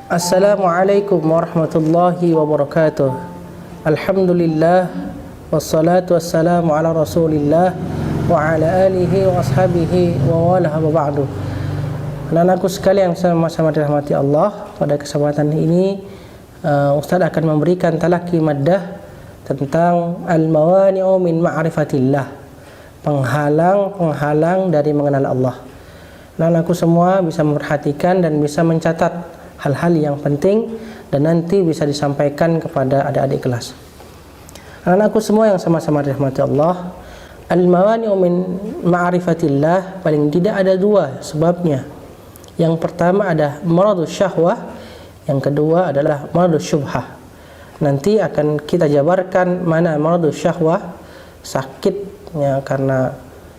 Assalamualaikum warahmatullahi wabarakatuh. Alhamdulillah wassalatu wassalamu ala Rasulillah wa ala alihi wa ashabihi wa wala wa ba'du. Anak-anakku sekalian yang sama-sama dirahmati Allah, pada kesempatan ini Ustaz akan memberikan talaki maddah tentang al-mawani'u min ma'rifatillah, penghalang dari mengenal Allah. Anak-anakku semua bisa memperhatikan dan bisa mencatat hal-hal yang penting dan nanti bisa disampaikan kepada adik-adik kelas. Anak-anakku semua yang sama-sama dirahmati Allah, al-mawani'u min ma'rifatillah paling tidak ada dua sebabnya. Yang pertama ada maradus syahwah, yang kedua adalah maradus syubhah. Nanti akan kita jabarkan mana maradus syahwah, sakitnya karena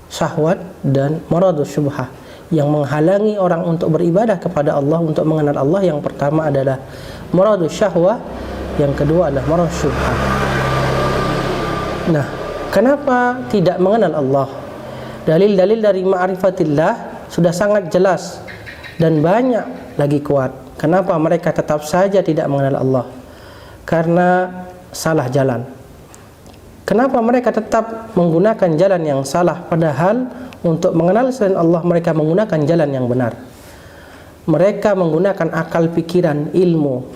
syahwat, dan maradus syubhah yang menghalangi orang untuk beribadah kepada Allah, untuk mengenal Allah. Yang pertama adalah maradus syahwah, yang kedua adalah maradus syubhah. Nah, kenapa tidak mengenal Allah? Dalil-dalil dari ma'rifatillah sudah sangat jelas dan banyak lagi kuat. Kenapa mereka tetap saja tidak mengenal Allah? Karena salah jalan. Kenapa mereka tetap menggunakan jalan yang salah, padahal untuk mengenal selain Allah mereka menggunakan jalan yang benar. Mereka menggunakan akal pikiran, ilmu,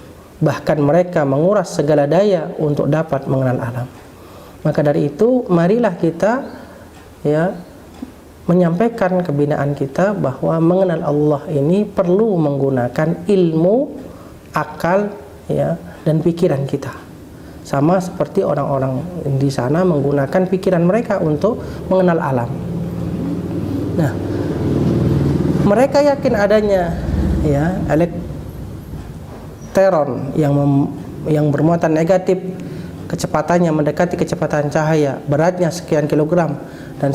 bahkan mereka menguras segala daya untuk dapat mengenal alam. Maka dari itu marilah kita menyampaikan kebinaan kita bahwa mengenal Allah ini perlu menggunakan ilmu, akal dan pikiran kita. Sama seperti orang-orang di sana menggunakan pikiran mereka untuk mengenal alam. Nah, mereka yakin adanya elektron yang bermuatan negatif, kecepatannya mendekati kecepatan cahaya, beratnya sekian kilogram dan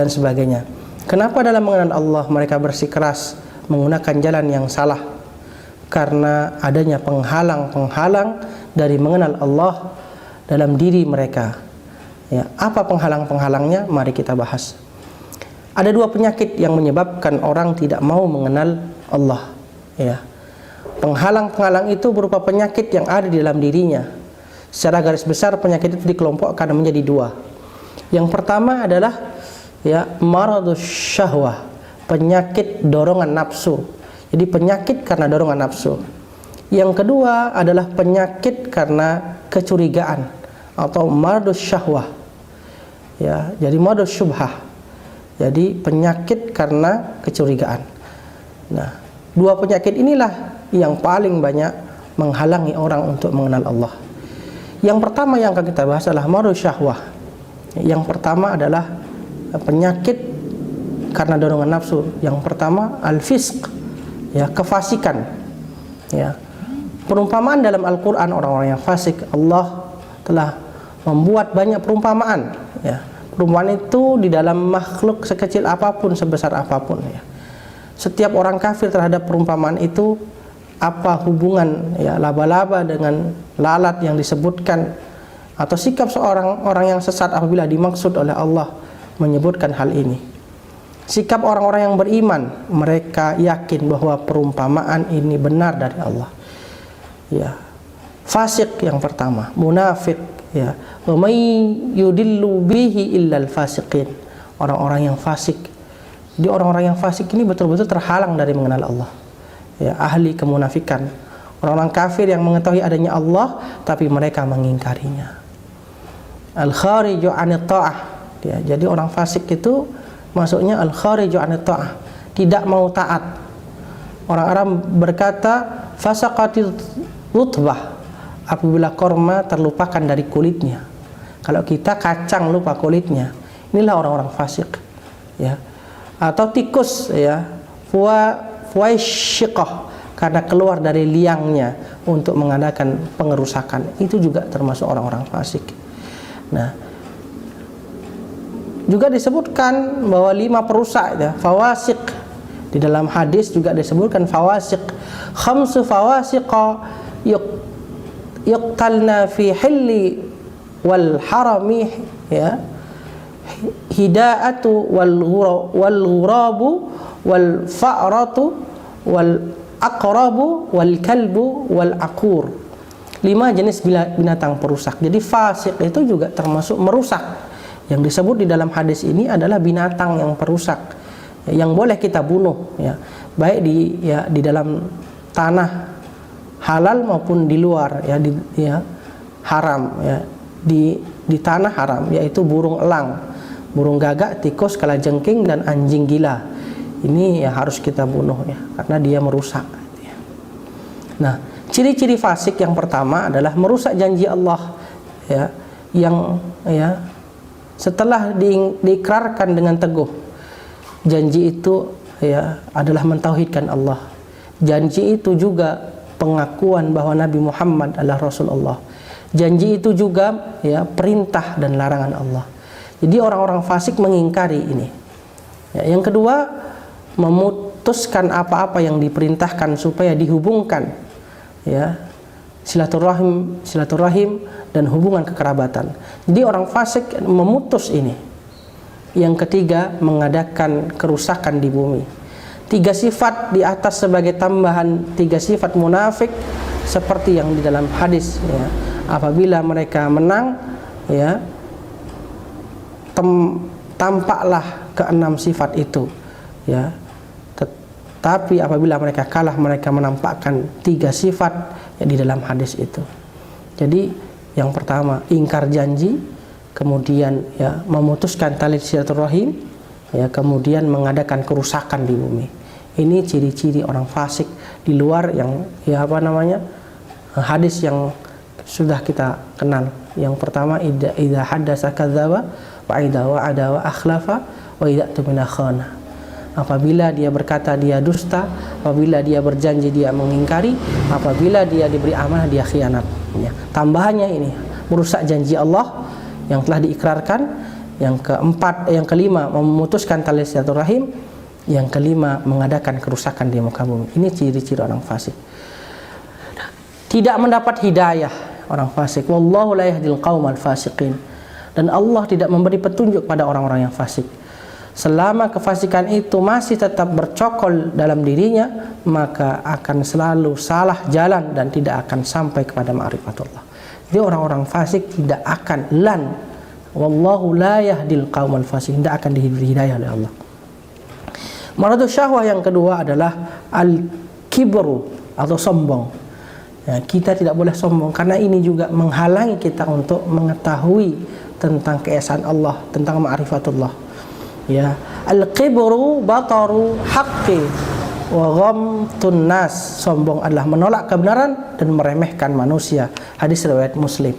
sebagainya. Kenapa dalam mengenal Allah mereka bersikeras menggunakan jalan yang salah? Karena adanya penghalang-penghalang dari mengenal Allah dalam diri mereka. Apa penghalang-penghalangnya? Mari kita bahas. Ada dua penyakit yang menyebabkan orang tidak mau mengenal Allah. Penghalang-penghalang itu berupa penyakit yang ada di dalam dirinya. Secara garis besar penyakit itu dikelompokkan menjadi dua. Yang pertama adalah maradus syahwah, penyakit dorongan nafsu. Jadi penyakit karena dorongan nafsu. Yang kedua adalah penyakit karena kecurigaan atau maradus syahwah. Jadi maradus syubhah. Jadi penyakit karena kecurigaan. Nah, dua penyakit inilah yang paling banyak menghalangi orang untuk mengenal Allah. Yang pertama yang akan kita bahas adalah maradus syahwah. Yang pertama adalah penyakit karena dorongan nafsu. Yang pertama al-fisq, kefasikan. Perumpamaan dalam Al-Quran orang-orang yang fasik, Allah telah membuat banyak perumpamaan. Perumpamaan itu di dalam makhluk sekecil apapun, sebesar apapun. Setiap orang kafir terhadap perumpamaan itu, apa hubungan laba-laba dengan lalat yang disebutkan, atau sikap seorang orang yang sesat apabila dimaksud oleh Allah menyebutkan hal ini. Sikap orang-orang yang beriman, mereka yakin bahwa perumpamaan ini benar dari Allah. Fasik yang pertama, munafik. Wa may yudillu bihi illal fasiqin, orang-orang yang fasik. Jadi orang-orang yang fasik ini betul-betul terhalang dari mengenal Allah. Ahli kemunafikan, orang-orang kafir yang mengetahui adanya Allah tapi mereka mengingkarinya. Al-khariju 'anit ta'ah. Jadi orang fasik itu maksudnya al-khariju 'anit ta'ah, tidak mau taat. Orang Arab berkata fasaqatit rutbah, apabila korma terlupakan dari kulitnya. Kalau kita kacang lupa kulitnya, inilah orang-orang fasik. Atau tikus, fuwaisyiqah, karena keluar dari liangnya untuk mengadakan pengerusakan, itu juga termasuk orang-orang fasik. Nah, juga disebutkan bahwa 5 perusak fawasiq. Di dalam hadis juga disebutkan fawasiq, khamsu fawasiqa yuqtalna fi hilli wal harami, hida'atu wal ghurabu wal fa'ratu wal aqrabu wal kalbu wal aqur. 5 jenis binatang perusak. Jadi fasik itu juga termasuk merusak. Yang disebut di dalam hadis ini adalah binatang yang perusak, yang boleh kita bunuh, ya, baik di dalam tanah halal maupun di luar, ya, haram, ya, di tanah haram, yaitu burung elang, burung gagak, tikus, kalajengking, dan anjing gila. Ini ya harus kita bunuh, ya, karena dia merusak. Nah, ciri-ciri fasik yang pertama adalah merusak janji Allah, ya, yang setelah diikrarkan dengan teguh. Janji itu ya adalah mentauhidkan Allah. Janji itu juga pengakuan bahwa Nabi Muhammad adalah Rasulullah. Janji itu juga ya perintah dan larangan Allah. Jadi orang-orang fasik mengingkari ini. Ya, yang kedua, memutuskan apa-apa yang diperintahkan supaya dihubungkan, ya, silaturahim dan hubungan kekerabatan. Jadi orang fasik memutus ini. Yang ketiga, mengadakan kerusakan di bumi. 3 sifat di atas sebagai tambahan 3 sifat munafik seperti yang di dalam hadis, ya. Apabila mereka menang, ya, tampaklah ke-6 sifat itu, ya. Tetapi apabila mereka kalah, mereka menampakkan 3 sifat, ya, di dalam hadis itu. Jadi yang pertama, ingkar janji, kemudian ya memutuskan tali silaturahim, ya, kemudian mengadakan kerusakan di bumi. Ini ciri-ciri orang fasik di luar yang ya hadis yang sudah kita kenal. Yang pertama, idza haddasa kadzdzaba wa idza wa'ada wa akhlafa wa idza tumina khana. Apabila dia berkata dia dusta, apabila dia berjanji dia mengingkari, apabila dia diberi amanah dia khianat. Ya. Tambahannya ini merusak janji Allah yang telah diikrarkan. Yang keempat, yang kelima, memutuskan tali silaturahim. Yang kelima, mengadakan kerusakan di muka bumi. Ini ciri-ciri orang fasik. Tidak mendapat hidayah orang fasik. Wallahu la yahdil qaumal fasiqin. Dan Allah tidak memberi petunjuk pada orang-orang yang fasik. Selama kefasikan itu masih tetap bercokol dalam dirinya, maka akan selalu salah jalan dan tidak akan sampai kepada ma'rifatullah. Jadi orang-orang fasik tidak akan wallahu la yahdil qaumal fasiqin, tidak akan diberi hidayah oleh Allah. Maradus syahwah yang kedua adalah al-kibru atau sombong. Ya, kita tidak boleh sombong karena ini juga menghalangi kita untuk mengetahui tentang keesaan Allah, tentang ma'rifatullah. Ya, al-kibru bataru haqqi wa ghamtun nas. Sombong adalah menolak kebenaran dan meremehkan manusia. Hadis riwayat Muslim.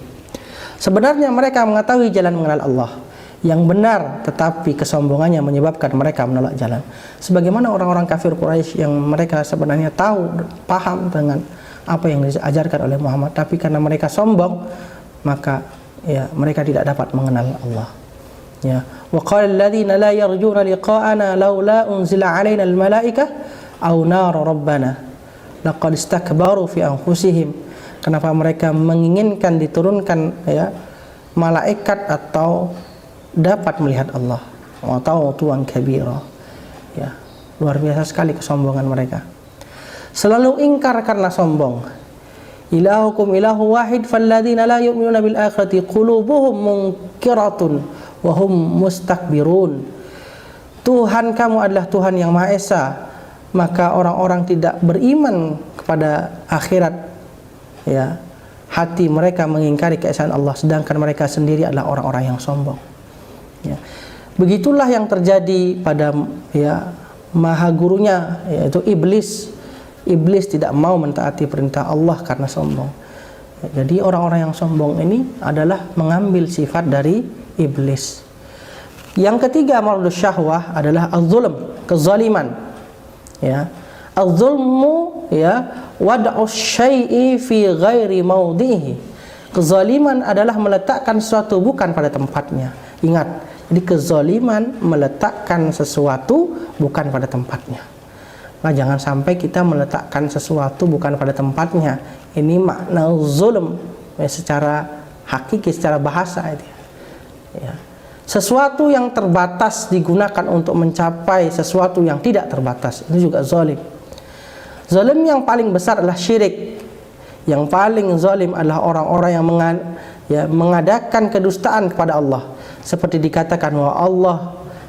Sebenarnya mereka mengetahui jalan mengenal Allah yang benar, tetapi kesombongannya menyebabkan mereka menolak jalan. Sebagaimana orang-orang kafir Quraisy yang mereka sebenarnya paham dengan apa yang diajarkan oleh Muhammad, tapi karena mereka sombong, maka ya mereka tidak dapat mengenal Allah. Ya, wa qala alladziina la yarjuna liqa'ana laula unzila 'alaina al-malaikah aw nar rabbana laqad istakbaru fi anfusihim. Kenapa mereka menginginkan diturunkan ya malaikat atau dapat melihat Allah? Wa ta'utuan kabira. Ya, luar biasa sekali kesombongan mereka. Selalu ingkar karena sombong. Ilahukum ilahu wahid falladzina la yu'minuna bil akhirati qulubuhum munkiratun wa hum mustakbirun. Tuhan kamu adalah Tuhan yang Maha Esa, maka orang-orang tidak beriman kepada akhirat, ya, hati mereka mengingkari keesaan Allah, sedangkan mereka sendiri adalah orang-orang yang sombong. Ya. Begitulah yang terjadi pada ya maha gurunya, yaitu iblis. Iblis tidak mau mentaati perintah Allah karena sombong. Ya, jadi orang-orang yang sombong ini adalah mengambil sifat dari iblis. Yang ketiga, maradus syahwah adalah az-zulm, kezaliman. Ya. Az-zulmu ya wad'us syai'i fi ghairi maudhihi. Kezaliman adalah meletakkan sesuatu bukan pada tempatnya. Ingat, jadi kezaliman meletakkan sesuatu bukan pada tempatnya. Nah, jangan sampai kita meletakkan sesuatu bukan pada tempatnya. Ini makna zulm ya, secara hakiki, secara bahasa itu. Ya. Sesuatu yang terbatas digunakan untuk mencapai sesuatu yang tidak terbatas, itu juga zalim. Zalim yang paling besar adalah syirik. Yang paling zalim adalah orang-orang yang mengadakan kedustaan kepada Allah. Seperti dikatakan bahwa Allah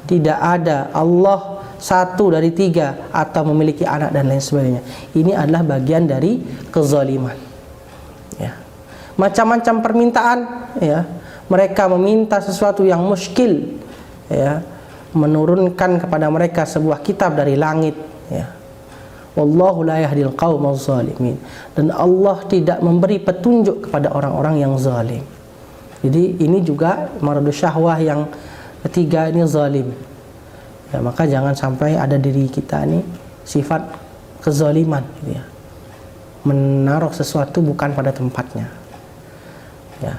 tidak ada, Allah satu dari tiga, atau memiliki anak dan lain sebagainya. Ini adalah bagian dari kezaliman. Ya. Macam-macam permintaan, ya. Mereka meminta sesuatu yang muskil, ya. Menurunkan kepada mereka sebuah kitab dari langit, ya. Wallahu la yahdil qaumaz zalimin. Dan Allah tidak memberi petunjuk kepada orang-orang yang zalim. Jadi ini juga maradus syahwah yang ketiga, ini zalim. Ya, maka jangan sampai ada diri kita ini sifat kezaliman, gitu ya. Menaruh sesuatu bukan pada tempatnya. Ya.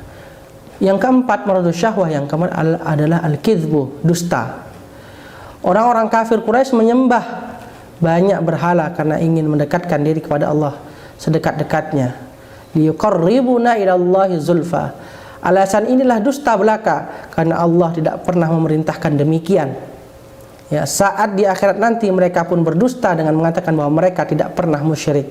Yang keempat maradus syahwah yang keempat adalah al-kizbu, dusta. Orang-orang kafir Quraisy menyembah banyak berhala karena ingin mendekatkan diri kepada Allah sedekat-dekatnya. Liyuqarribuna ilallahi zulfa. Alasan inilah dusta belaka, karena Allah tidak pernah memerintahkan demikian. Ya, saat di akhirat nanti mereka pun berdusta dengan mengatakan bahwa mereka tidak pernah musyrik.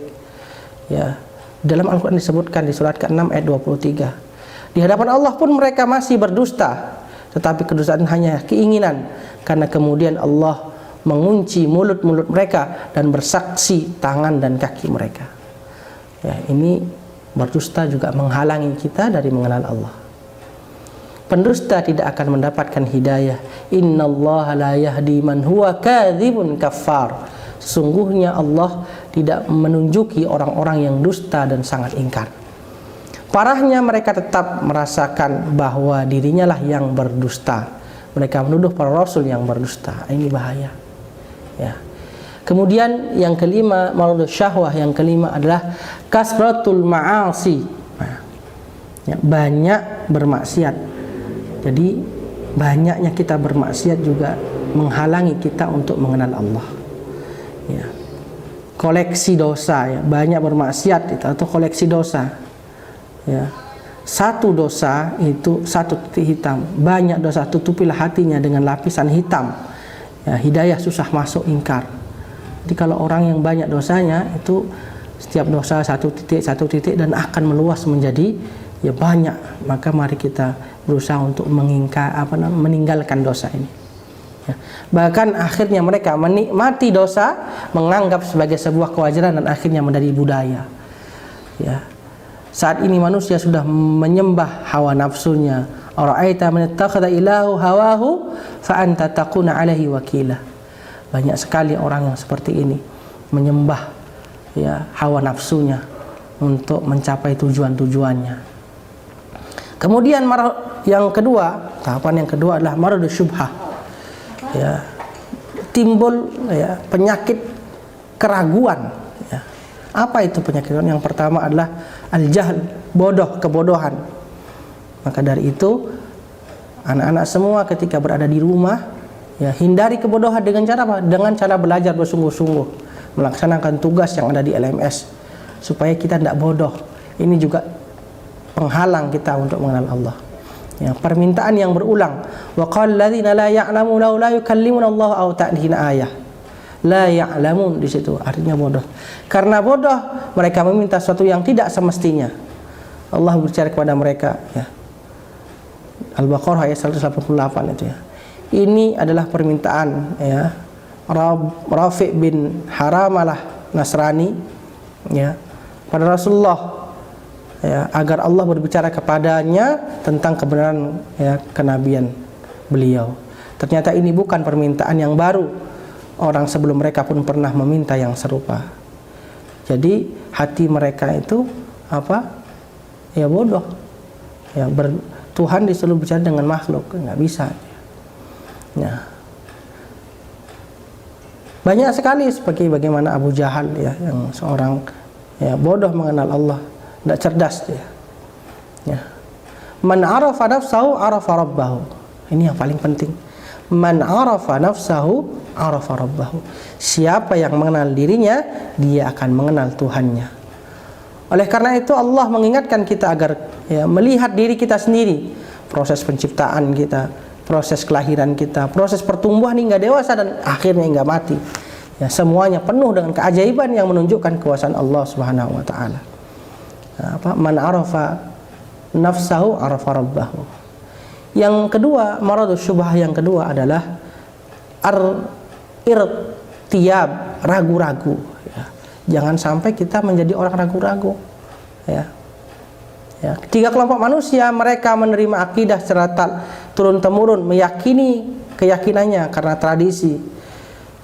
Ya, dalam Al-Quran disebutkan di surat ke-6 ayat 23. Di hadapan Allah pun mereka masih berdusta, tetapi kedustaan hanya keinginan, karena kemudian Allah mengunci mulut-mulut mereka dan bersaksi tangan dan kaki mereka. Ya, ini berdusta juga menghalangi kita dari mengenal Allah. Pendusta tidak akan mendapatkan hidayah. Innallaha la yahdi man huwa kadzibun kafar. Sesungguhnya Allah tidak menunjuki orang-orang yang dusta dan sangat ingkar. Parahnya mereka tetap merasakan bahwa dirinya lah yang berdusta. Mereka menuduh para rasul yang berdusta. Ini bahaya. Ya. Kemudian yang kelima, maradus syahwah yang kelima adalah kasratul ma'asi. Ya, banyak bermaksiat. Jadi banyaknya kita bermaksiat juga menghalangi kita untuk mengenal Allah. Ya. Koleksi dosa, ya, banyak bermaksiat itu atau koleksi dosa. Ya. Satu dosa itu satu titik hitam. Banyak dosa, tutupilah hatinya dengan lapisan hitam. Ya, hidayah susah masuk, ingkar. Jadi kalau orang yang banyak dosanya itu setiap dosa satu titik dan akan meluas menjadi ya banyak, maka mari kita berusaha untuk meninggalkan dosa ini. Ya. Bahkan akhirnya mereka menikmati dosa, menganggap sebagai sebuah kewajaran dan akhirnya menjadi budaya. Ya. Saat ini manusia sudah menyembah hawa nafsunya. Ara'aita man ittakhadha ilahu hawahu fa anta takuna alaihi wakila. Banyak sekali orang yang seperti ini menyembah ya hawa nafsunya untuk mencapai tujuan-tujuannya. Kemudian yang kedua, tahapan yang kedua adalah maradus syubhah. Ya, timbul ya penyakit keraguan. Ya. Apa itu penyakit? Yang pertama adalah al-jahl, bodoh, kebodohan. Maka dari itu anak-anak semua ketika berada di rumah ya hindari kebodohan dengan cara apa? Dengan cara belajar bersungguh-sungguh, melaksanakan tugas yang ada di LMS supaya kita tidak bodoh. Ini juga penghalang kita untuk mengenal Allah. Ya, permintaan yang berulang. Wa qala alladziina la ya'lamuna la yukallimuna Allah aw ta'dina ayah. La ya'lamun di situ artinya bodoh. Karena bodoh mereka meminta sesuatu yang tidak semestinya. Allah berbicara kepada mereka ya. Al-Baqarah ayat 188 itu ya. Ini adalah permintaan ya Rafi' bin Haramalah Nasrani ya pada Rasulullah ya, agar Allah berbicara kepadanya tentang kebenaran ya, kenabian beliau. Ternyata ini bukan permintaan yang baru. Orang sebelum mereka pun pernah meminta yang serupa. Jadi hati mereka itu apa? Ya bodoh. Ya Tuhan disuruh bicara dengan makhluk, nggak bisa. Ya. Banyak sekali seperti bagaimana Abu Jahal ya, yang seorang ya bodoh mengenal Allah. Tidak cerdas dia. Ya. Man arafa nafsahu arafa rabbahu. Ini yang paling penting. Man arafa nafsahu arafa rabbahu. Siapa yang mengenal dirinya, dia akan mengenal Tuhannya. Oleh karena itu Allah mengingatkan kita agar ya, melihat diri kita sendiri, proses penciptaan kita, proses kelahiran kita, proses pertumbuhan hingga dewasa dan akhirnya hingga mati. Ya, semuanya penuh dengan keajaiban yang menunjukkan kekuasaan Allah Subhanahu wa taala. Man arafa nafsahu arafa rabbahu. Yang kedua, maradus syubhah yang kedua adalah irtiyab, ragu-ragu. Ya. Jangan sampai kita menjadi orang ragu-ragu. Ya. Ya. Tiga kelompok manusia, mereka menerima akidah secara turun-temurun, meyakini keyakinannya karena tradisi.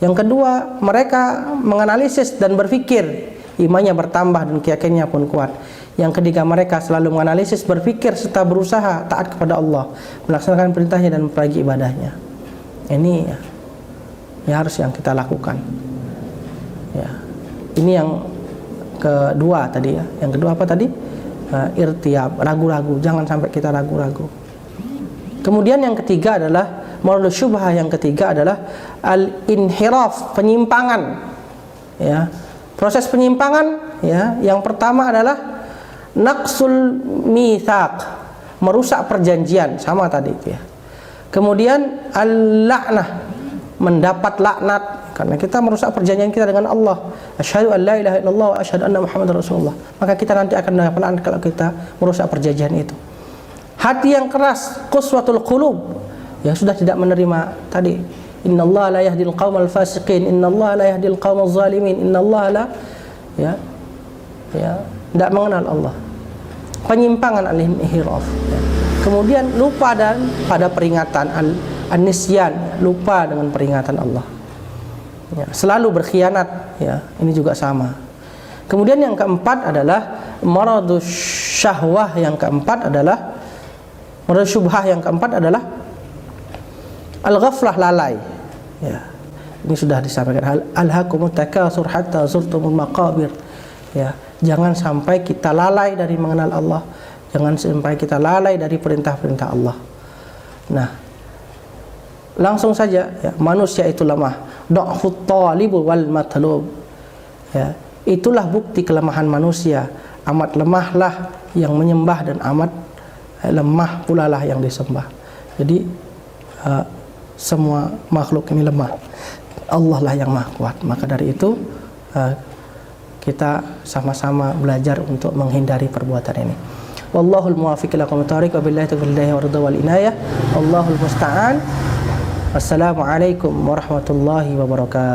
Yang kedua, mereka menganalisis dan berpikir, imannya bertambah dan keyakinannya pun kuat. Yang ketiga, mereka selalu menganalisis, berpikir serta berusaha taat kepada Allah, melaksanakan perintahnya dan mempelajari ibadahnya. Ini ya harus yang kita lakukan. Ya. Ini yang kedua tadi ya. Yang kedua apa tadi? Irtiyab, ragu-ragu. Jangan sampai kita ragu-ragu. Kemudian yang ketiga adalah maradul syubhah, yang ketiga adalah al-inhiraf, penyimpangan. Ya. Proses penyimpangan ya, yang pertama adalah naqsul mitsaq, merusak perjanjian, sama tadi ya. Kemudian al-la'nah, mendapat laknat karena kita merusak perjanjian kita dengan Allah. Asyhadu an la ilaha illallah wa asyhadu anna muhammadar rasulullah. Maka kita nanti akan mendapat laknat kalau kita merusak perjanjian itu. Hati yang keras, quswatul qulub, yang sudah tidak menerima tadi, innallaha la yahdil qaumal fasiqin, innallaha la yahdil qaumaz zalimin, innallaha la tidak mengenal Allah. Penyimpangan al-inhiraf. Ya. Kemudian lupa dan pada peringatan an-nisyan, lupa dengan peringatan Allah. Ya, selalu berkhianat, ya, ini juga sama. Kemudian yang keempat adalah maradus syahwah, yang keempat adalah maradus syubhah, yang keempat adalah al-ghaflah, lalai. Ya. Ini sudah disampaikan, alhaakumut takatsur hatta zurtumul maqabir. Ya, jangan sampai kita lalai dari mengenal Allah. Jangan sampai kita lalai dari perintah-perintah Allah. Nah, langsung saja ya, manusia itu lemah. Dha'fut talib wal matlub. Ya, itulah bukti kelemahan manusia. Amat lemahlah yang menyembah dan amat lemah pula lah yang disembah. Jadi semua makhluk ini lemah. Allah lah yang maha kuat. Maka dari itu kita sama-sama belajar untuk menghindari perbuatan ini. Wallahul muwaffiq ila aqwamit thariq, wabillahi taufiq wa ridha wal inayah. Wallahul musta'an. Wassalamualaikum warahmatullahi wabarakatuh.